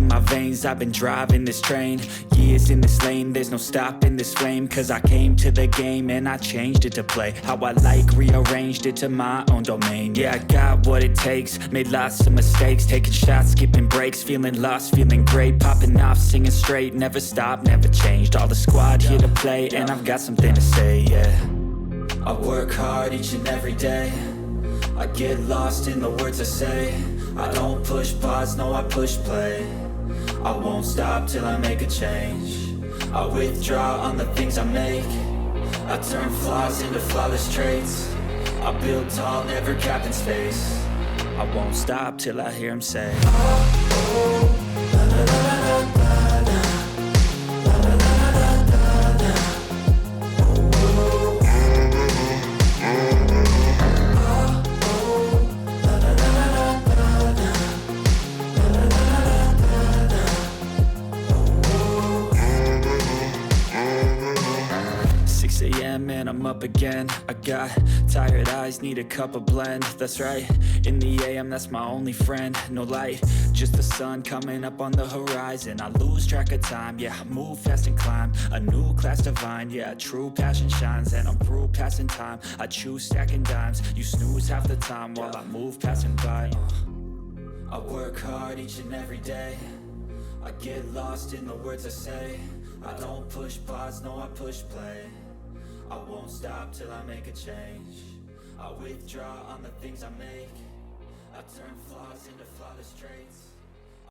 my veins, I've been driving this train. Years in this lane, there's no stopping this flame. Cause I came to the game and I changed it to play how I like, rearranged it to my own domain. Yeah, I got what it takes, made lots of mistakes, taking shots, skipping breaks, feeling lost, feeling great, popping off, singing straight, never stopped, never changed. All the squad here to play, and I've got something to say, yeah. I work hard each and every day, I get lost in the words I say. I don't push pause, no I push play. I won't stop till I make a change. I withdraw on the things I make. I turn flaws into flawless traits. I build tall, never capped in space. I won't stop till I hear him say, oh, oh, la, la, la, la, la. And I'm up again. I got tired eyes, need a cup of blend. That's right, in the AM, that's my only friend. No light, just the sun coming up on the horizon. I lose track of time, yeah, I move fast and climb a new class divine, yeah, true passion shines. And I'm through passing time, I choose stacking dimes. You snooze half the time while I move passing by. I work hard each and every day, I get lost in the words I say. I don't push pause, no I push play. I won't stop till I make a change. I withdraw on the things I make. I turn flaws into flawless traits.